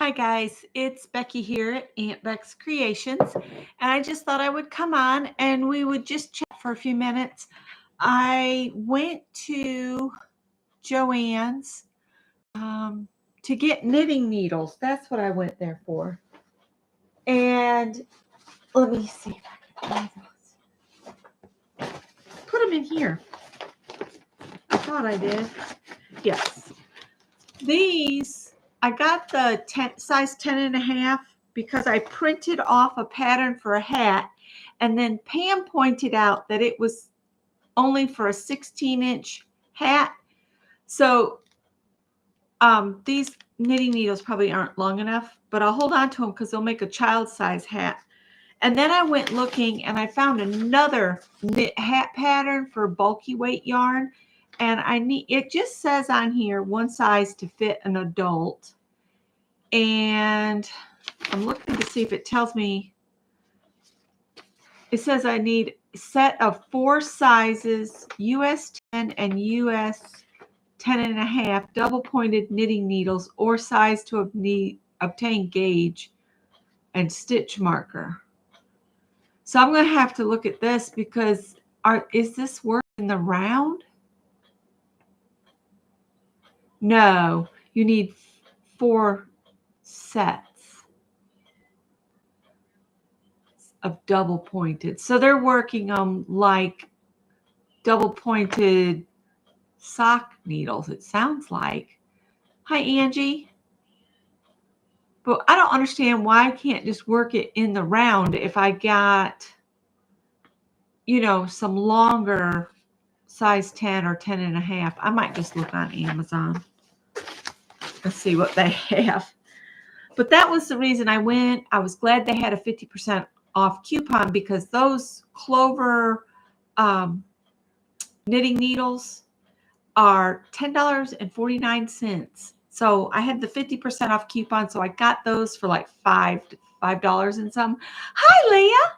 Hi guys, it's Becky here at Aunt Beck's Creations, and I just thought I would come on and we would just chat for a few minutes. I went to Joann's to get knitting needles. That's what I went there for. And let me see if I can find those. Put them in here. I thought I did. Yes. These, I got the size 10 and a half because I printed off a pattern for a hat, and then Pam pointed out that it was only for a 16-inch hat. So these knitting needles probably aren't long enough, but I'll hold on to them because they'll make a child size hat. And then I went looking and I found another knit hat pattern for bulky weight yarn. And it just says on here, one size to fit an adult. And I'm looking to see if it tells me. It says I need a set of 4 sizes, US 10 and US 10 and a half, double pointed knitting needles, or size to obtain gauge and stitch marker. So I'm going to have to look at this because is this work in the round? No, you need 4 sets of double pointed. So they're working on like double pointed sock needles, it sounds like. Hi, Angie. But I don't understand why I can't just work it in the round if I got, some longer size 10 or 10 and a half. I might just look on Amazon. Let's see what they have. But that was the reason I went. I was glad they had a 50% off coupon because those Clover knitting needles are $10.49. So I had the 50% off coupon. So I got those for like $5 and some. Hi, Leah.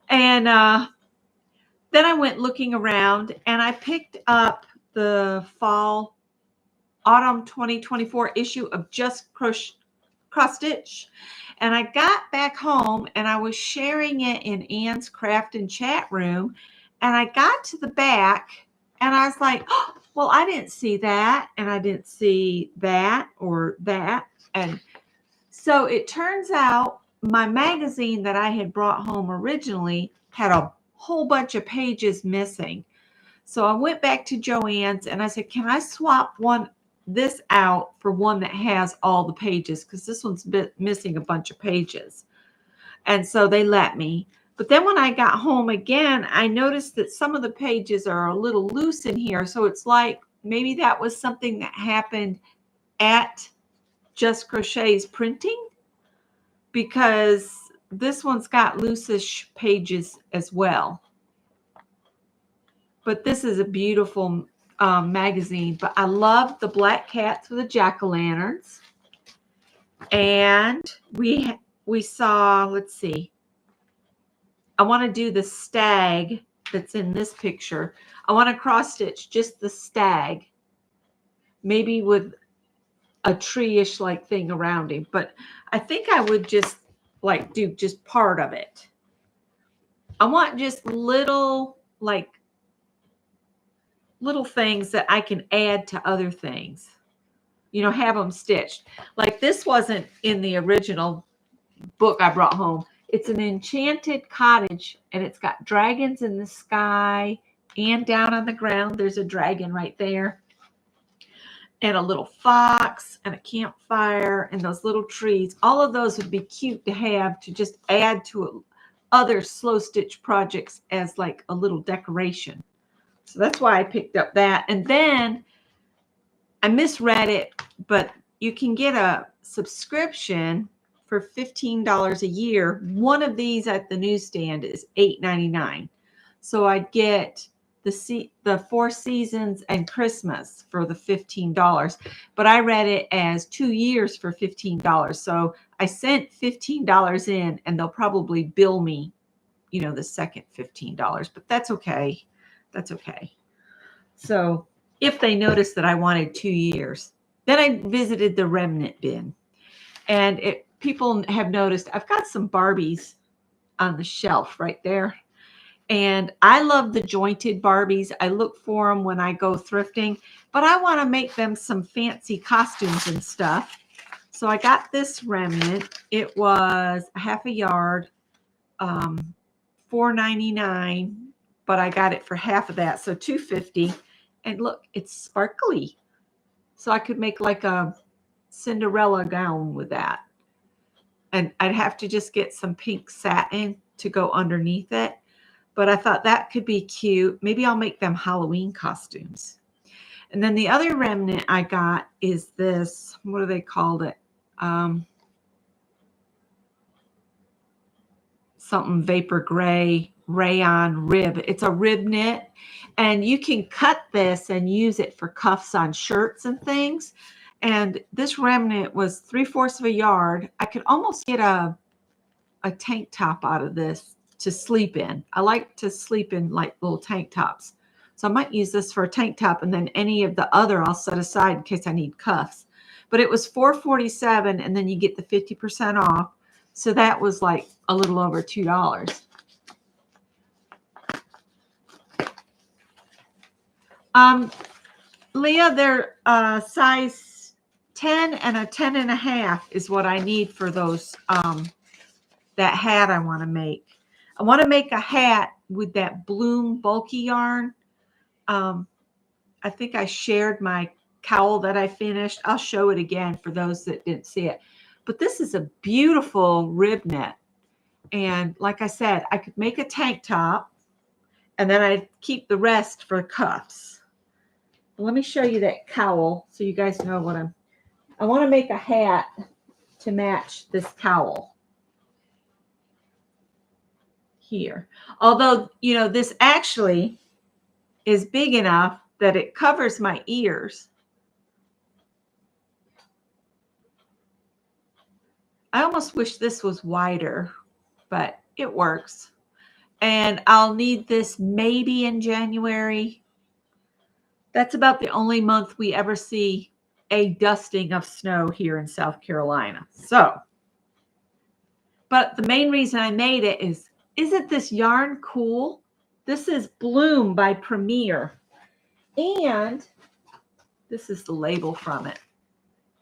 And then I went looking around and I picked up the autumn 2024 issue of Just Cross Stitch. And I got back home and I was sharing it in Anne's craft and chat room. And I got to the back and I was like, oh, well, I didn't see that. And I didn't see that or that. And so it turns out my magazine that I had brought home originally had a whole bunch of pages missing. So I went back to Joann's and I said, can I swap this out for one that has all the pages? Because this one's missing a bunch of pages. And so they let me. But then when I got home again, I noticed that some of the pages are a little loose in here. So it's like maybe that was something that happened at Just Crochet's printing, because this one's got loosish pages as well. But this is a beautiful magazine. But I love the black cats with the jack-o'-lanterns. And we saw, let's see. I want to do the stag that's in this picture. I want to cross stitch just the stag, maybe with a tree-ish like thing around him. But I think I would just like do just part of it. I want just little things that I can add to other things, have them stitched. Like this wasn't in the original book I brought home. It's an enchanted cottage and it's got dragons in the sky and down on the ground. There's a dragon right there and a little fox and a campfire and those little trees. All of those would be cute to have to just add to other slow stitch projects as like a little decoration. So that's why I picked up that. And then I misread it, but you can get a subscription for $15 a year. One of these at the newsstand is $8.99. So I'd get the 4 seasons and Christmas for the $15. But I read it as 2 years for $15. So I sent $15 in and they'll probably bill me, the second $15. But that's okay. That's okay. So if they noticed that I wanted 2 years, then I visited the remnant bin. And people have noticed I've got some Barbies on the shelf right there. And I love the jointed Barbies. I look for them when I go thrifting, but I want to make them some fancy costumes and stuff. So I got this remnant. It was a half a yard, $4.99, but I got it for half of that, so $2.50. And look, it's sparkly. So I could make like a Cinderella gown with that. And I'd have to just get some pink satin to go underneath it. But I thought that could be cute. Maybe I'll make them Halloween costumes. And then the other remnant I got is this, what do they called it? Something vapor gray rayon rib. It's a rib knit, and you can cut this and use it for cuffs on shirts and things. And this remnant was 3/4 of a yard. I could almost get a tank top out of this to sleep in. I like to sleep in like little tank tops. So I might use this for a tank top, and then any of the other I'll set aside in case I need cuffs. But it was $4.47, and then you get the 50% off. So that was like a little over $2. Leah, they're size 10 and a 10.5 is what I need for those, that hat I want to make. I want to make a hat with that Bloom bulky yarn. I think I shared my cowl that I finished. I'll show it again for those that didn't see it. But this is a beautiful rib knit. And like I said, I could make a tank top, and then I'd keep the rest for cuffs. Let me show you that cowl so you guys know what I want to make a hat to match this cowl here. Although, you know, this actually is big enough that it covers my ears. I almost wish this was wider, but it works. And I'll need this maybe in January. That's about the only month we ever see a dusting of snow here in South Carolina. So, but the main reason I made it is, isn't this yarn cool? This is Bloom by Premier. And this is the label from it.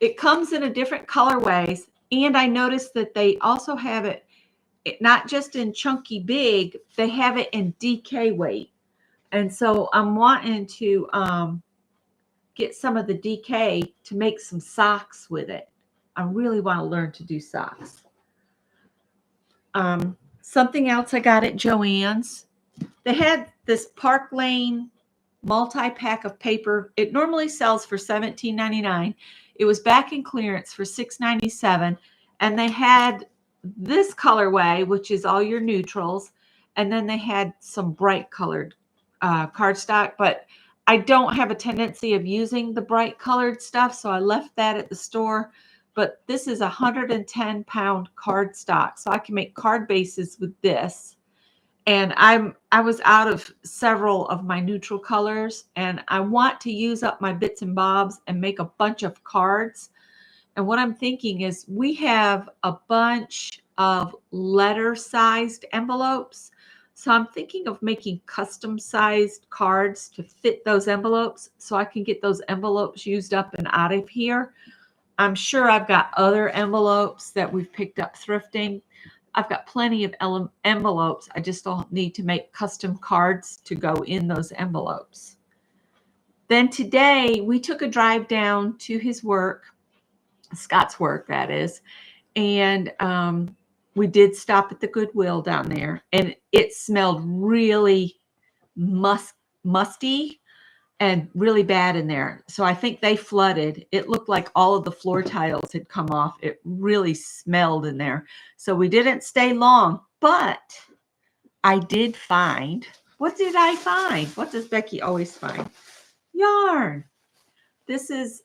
It comes in a different colorways. And I noticed that they also have it not just in chunky big, they have it in DK weight. And so I'm wanting to get some of the DK to make some socks with it. I really want to learn to do socks. Something else I got at Joann's. They had this Park Lane multi-pack of paper. It normally sells for $17.99. It was back in clearance for $6.97. And they had this colorway, which is all your neutrals. And then they had some bright colored cardstock. But I don't have a tendency of using the bright colored stuff, so I left that at the store. But this is 110-pound cardstock, so I can make card bases with this. And I was out of several of my neutral colors, and I want to use up my bits and bobs and make a bunch of cards. And what I'm thinking is we have a bunch of letter-sized envelopes. So I'm thinking of making custom-sized cards to fit those envelopes so I can get those envelopes used up and out of here. I'm sure I've got other envelopes that we've picked up thrifting. I've got plenty of envelopes. I just don't need to make custom cards to go in those envelopes. Then today we took a drive down to his work, Scott's work, that is. And we did stop at the Goodwill down there, and it smelled really musty and really bad in there. So I think they flooded. It looked like all of the floor tiles had come off. It really smelled in there. So we didn't stay long, but I did find, what did I find? What does Becky always find? Yarn. This is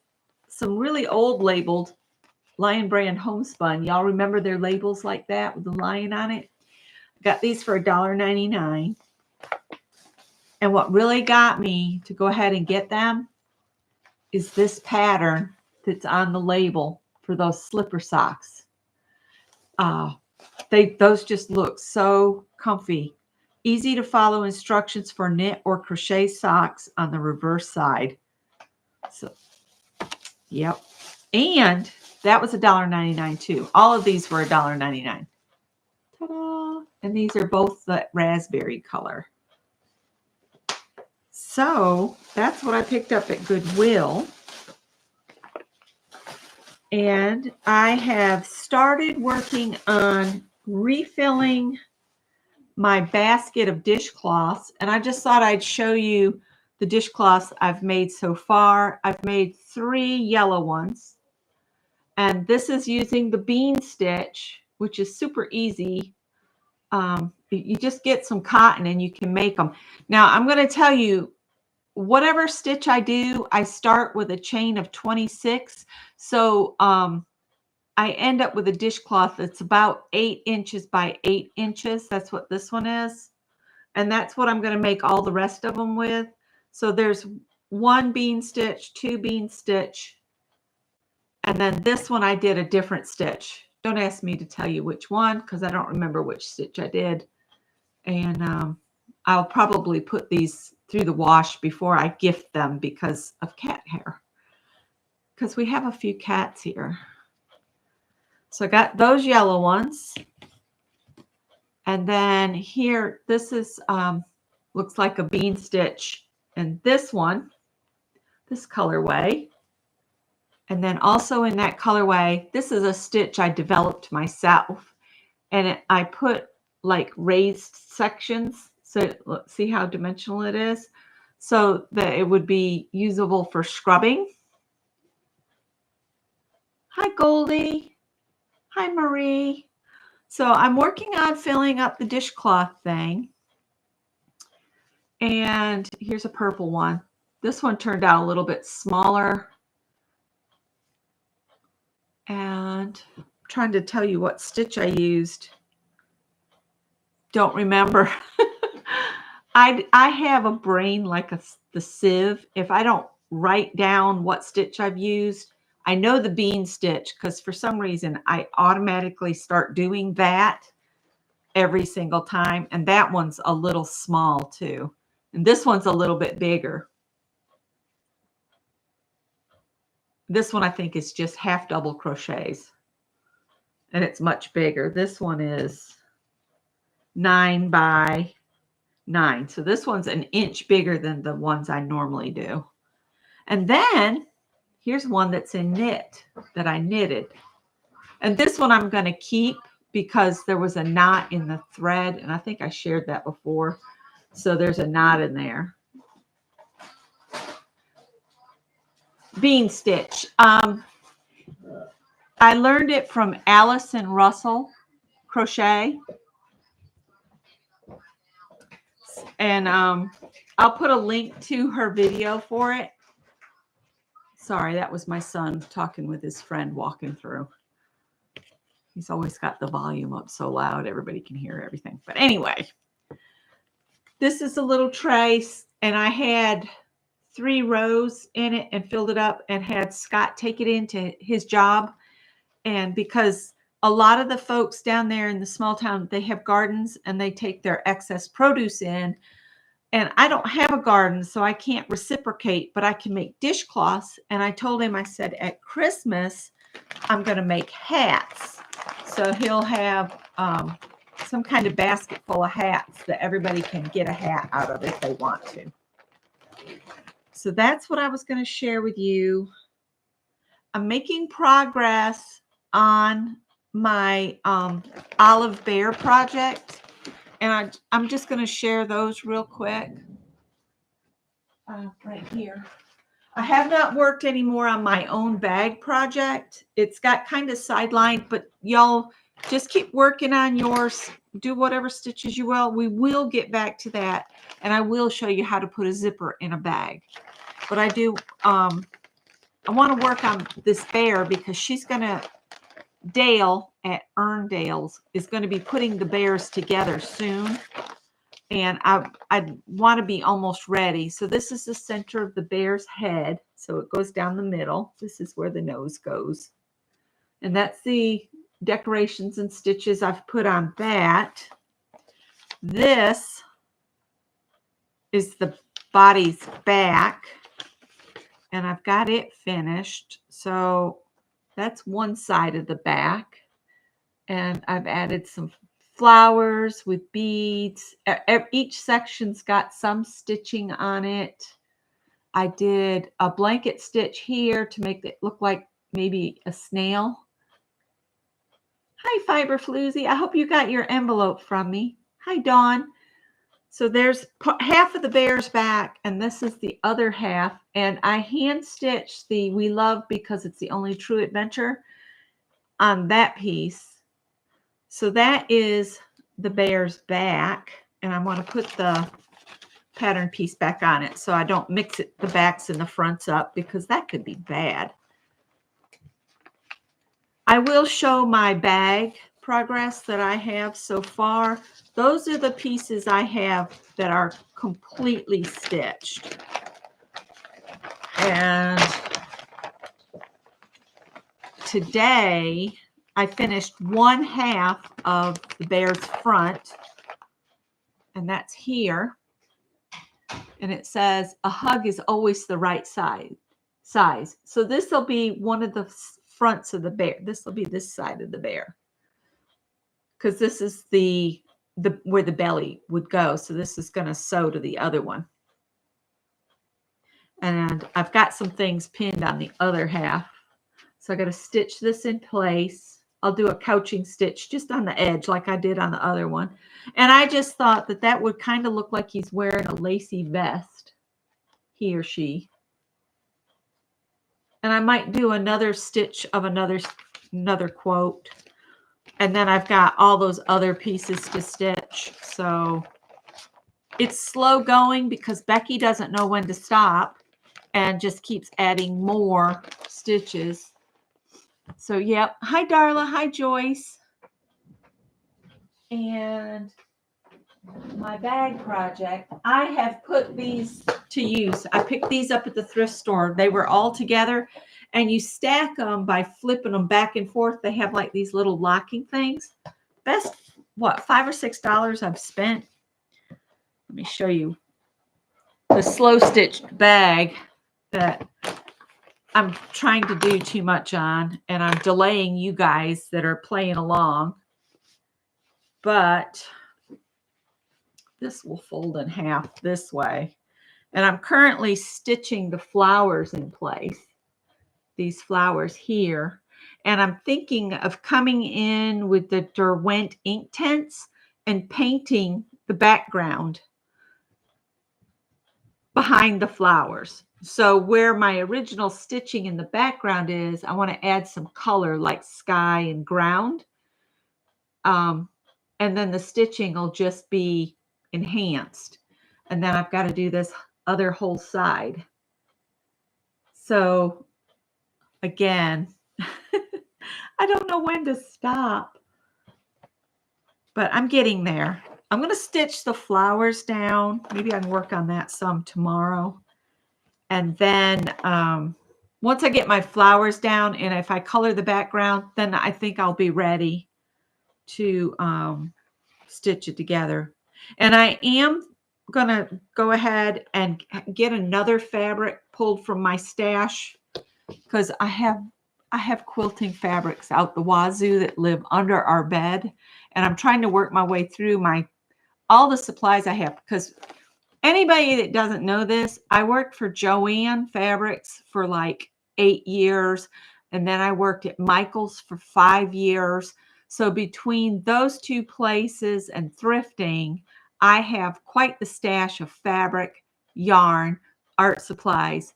some really old labeled Lion Brand homespun. Y'all remember their labels like that with the lion on it? Got these for $1.99. And what really got me to go ahead and get them is this pattern that's on the label for for those slipper socks. Those just look so comfy. Easy to follow instructions for knit or crochet socks on the reverse side. So, yep. And that was $1.99 too. All of these were $1.99. Ta-da! And these are both the raspberry color. So that's what I picked up at Goodwill. And I have started working on refilling my basket of dishcloths. And I just thought I'd show you the dishcloths I've made so far. I've made 3 yellow ones. And this is using the bean stitch, which is super easy. You just get some cotton and you can make them. Now, I'm going to tell you, whatever stitch I do, I start with a chain of 26. So I end up with a dishcloth that's about 8 inches by 8 inches. That's what this one is. And that's what I'm going to make all the rest of them with. So there's 1 bean stitch, 2 bean stitch. And then this one I did a different stitch. Don't ask me to tell you which one because I don't remember which stitch I did. And I'll probably put these through the wash before I gift them because of cat hair. Because we have a few cats here. So I got those yellow ones. And then here, this is, looks like a bean stitch. And this one, this colorway. And then also in that colorway, this is a stitch I developed myself. And I put like raised sections. So see how dimensional it is? So that it would be usable for scrubbing. Hi, Goldie. Hi, Marie. So I'm working on filling up the dishcloth thing. And here's a purple one. This one turned out a little bit smaller. And I'm trying to tell you what stitch I used. Don't remember. I have a brain like the sieve. If I don't write down what stitch I've used, I know the bean stitch because for some reason I automatically start doing that every single time. And that one's a little small too. And this one's a little bit bigger. This one I think is just half double crochets. And it's much bigger. This one is 9 by 9. So this one's an inch bigger than the ones I normally do. And then here's one that's in knit that I knitted. And this one I'm going to keep because there was a knot in the thread. And I think I shared that before. So there's a knot in there. Bean stitch. I learned it from Allison Russell Crochet. And I'll put a link to her video for it. Sorry, that was my son talking with his friend walking through. He's always got the volume up so loud everybody can hear everything. But anyway, this is a little trace, and I had 3 rows in it and filled it up and had Scott take it into his job. And because a lot of the folks down there in the small town, they have gardens and they take their excess produce in. And I don't have a garden, so I can't reciprocate, but I can make dishcloths. And I told him, I said, at Christmas, I'm going to make hats. So he'll have some kind of basket full of hats that everybody can get a hat out of if they want to. So that's what I was going to share with you. I'm making progress on my olive bear project. And I'm just going to share those real quick. Right here. I have not worked anymore on my own bag project. It's got kind of sidelined, but y'all just keep working on yours. Do whatever stitches you will. We will get back to that. And I will show you how to put a zipper in a bag. But I do, I want to work on this bear because she's going to, Dale at Erndale's is going to be putting the bears together soon. And I want to be almost ready. So this is the center of the bear's head. So it goes down the middle. This is where the nose goes. And that's the decorations and stitches I've put on that. This is the body's back, and I've got it finished. So that's one side of the back, and I've added some flowers with beads. Each section's got some stitching on it. I did a blanket stitch here to make it look like maybe a snail. Hi, Fiber Floozy. I hope you got your envelope from me. Hi, Dawn. So there's half of the bear's back, and this is the other half. And I hand stitched the We Love Because It's the Only True Adventure on that piece. So that is the bear's back. And I want to put the pattern piece back on it so I don't mix it, the backs and the fronts up, because that could be bad. I will show my bag progress that I have so far. Those are the pieces I have that are completely stitched. And today I finished one half of the bear's front, and that's here. And it says, a hug is always the right size. So this will be one of the fronts of the bear. This will be this side of the bear, because this is the where the belly would go. So this is going to sew to the other one. And I've got some things pinned on the other half. So I got to stitch this in place. I'll do a couching stitch just on the edge like I did on the other one. And I just thought that that would kind of look like he's wearing a lacy vest, he or she. And I might do another stitch of another quote. And then I've got all those other pieces to stitch. So it's slow going because Becky doesn't know when to stop and just keeps adding more stitches. So, yep. Hi, Darla. Hi, Joyce. And my bag project, I have put these to use. I picked these up at the thrift store. They were all together, and you stack them by flipping them back and forth. They have like these little locking things. Best, what, $5 or $6 I've spent. Let me show you the slow stitched bag that I'm trying to do too much on, and I'm delaying you guys that are playing along. But this will fold in half this way. And I'm currently stitching the flowers in place, these flowers here. And I'm thinking of coming in with the Derwent ink tints and painting the background behind the flowers. So where my original stitching in the background is, I want to add some color like sky and ground. And then the stitching will just be enhanced. And then I've got to do this other whole side. So again, I don't know when to stop, but I'm getting there. I'm going to stitch the flowers down. Maybe I can work on that some tomorrow. And then once I get my flowers down, and if I color the background, then I think I'll be ready to stitch it together. And I am going to go ahead and get another fabric pulled from my stash, because I have quilting fabrics out the wazoo that live under our bed, and I'm trying to work my way through all the supplies I have. Because anybody that doesn't know this, I worked for Joann Fabrics for like 8 years, and then I worked at Michael's for 5 years. So between those two places and thrifting, I have quite the stash of fabric, yarn, art supplies,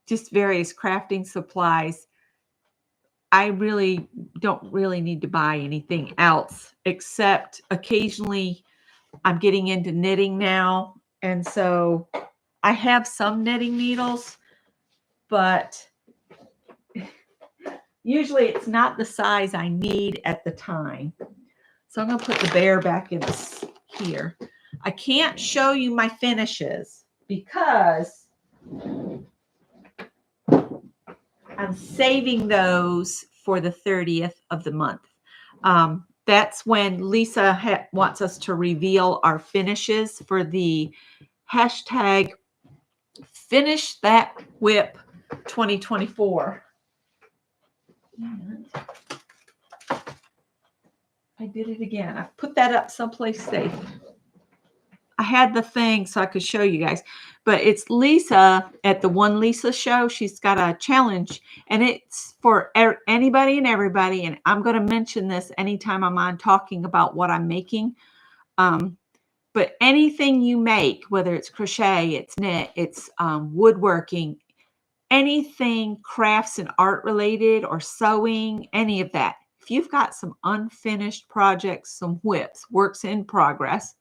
just various crafting supplies. I really don't need to buy anything else, except occasionally I'm getting into knitting now. And so I have some knitting needles, but usually it's not the size I need at the time. So I'm going to put the bear back in here. I can't show you my finishes because I'm saving those before the 30th of the month. That's when Lisa wants us to reveal our finishes for the hashtag Finish That Whip 2024. I did it again. I put that up someplace safe. I had the thing so I could show you guys, but it's Lisa at the One Lisa show. She's got a challenge, and it's for anybody and everybody. And I'm going to mention this anytime I'm on talking about what I'm making. But anything you make, whether it's crochet, it's knit, it's woodworking, anything crafts and art related or sewing, any of that. If you've got some unfinished projects, some whips, works in progress,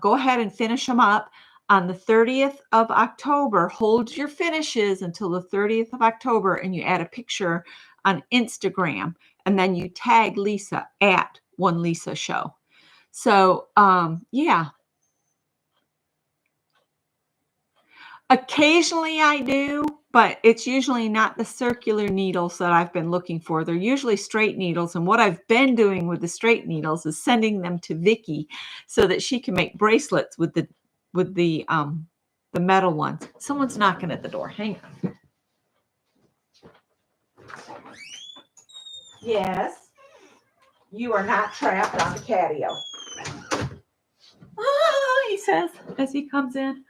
go ahead and finish them up. On the 30th of October, hold your finishes until the 30th of October, and you add a picture on Instagram, and then you tag Lisa at One Lisa Show. So, yeah. Occasionally I do, but it's usually not the circular needles that I've been looking for. They're usually straight needles. And what I've been doing with the straight needles is sending them to Vicky so that she can make bracelets with the metal ones. Someone's knocking at the door. Hang on. Yes. You are not trapped on the catio. Ah, he says as he comes in.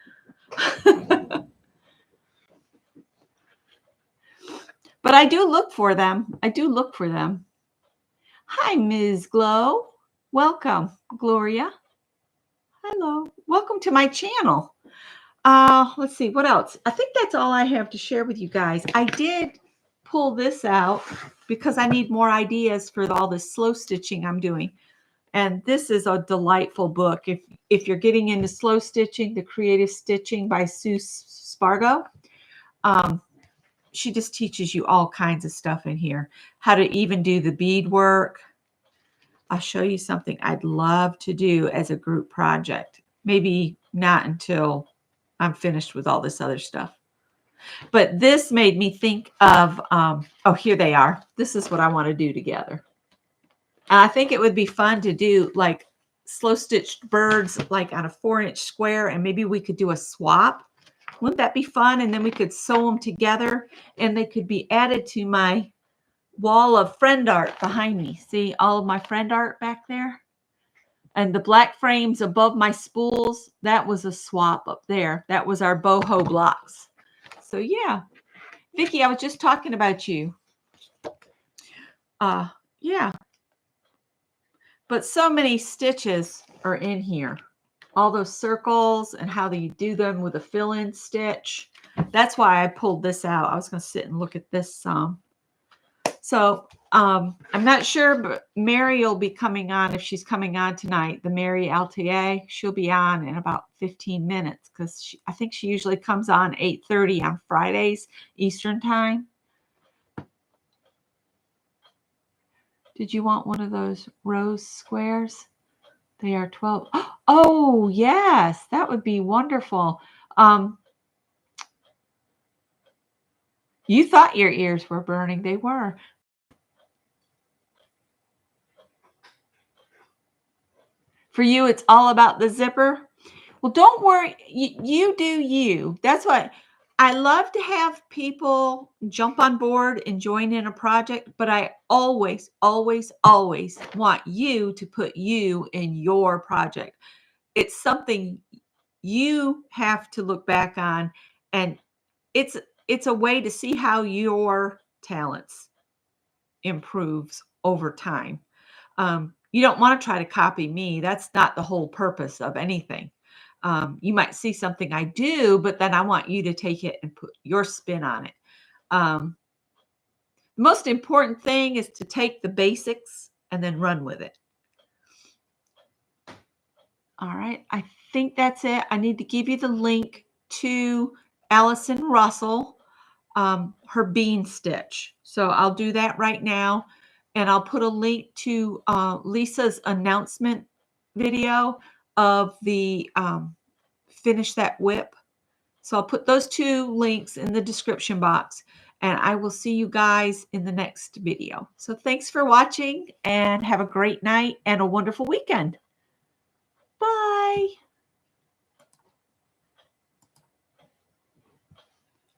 But I do look for them. Hi, Ms. Glow. Welcome, Gloria. Hello. Welcome to my channel. Let's see, what else? I think that's all I have to share with you guys. I did pull this out because I need more ideas for all the slow stitching I'm doing. And this is a delightful book. If you're getting into slow stitching, The Creative Stitching by Sue Spargo. She just teaches you all kinds of stuff in here. How to even do the beadwork. I'll show you something I'd love to do as a group project. Maybe not until I'm finished with all this other stuff. But this made me think of, oh, here they are. This is what I want to do together. And I think it would be fun to do like slow stitched birds like on a 4-inch square, and maybe we could do a swap. Wouldn't that be fun? And then we could sew them together and they could be added to my wall of friend art behind me. See all of my friend art back there? And the black frames above my spools, that was a swap up there. That was our boho blocks. So yeah. Vicki, I was just talking about you. Yeah. But so many stitches are in here. All those circles and how you do them with a fill-in stitch. That's why I pulled this out. I was going to sit and look at this some. So I'm not sure, but Mary will be coming on if she's coming on tonight. The Mary Altier, she'll be on in about 15 minutes because I think she usually comes on 8:30 on Fridays Eastern time. Did you want one of those rose squares? They are 12. Oh, yes, that would be wonderful. You thought your ears were burning. They were. For you, it's all about the zipper. Well, don't worry. You do you. That's what I love to have people jump on board and join in a project, but I always, always, always want you to put you in your project. It's something you have to look back on, and it's a way to see how your talents improves over time. You don't want to try to copy me. That's not the whole purpose of anything. You might see something I do, but then I want you to take it and put your spin on it. The most important thing is to take the basics and then run with it. All right. I think that's it. I need to give you the link to Allison Russell, her bean stitch. So I'll do that right now. And I'll put a link to Lisa's announcement video of the Finish That Whip. So I'll put those two links in the description box. And I will see you guys in the next video. So thanks for watching and have a great night and a wonderful weekend. Bye.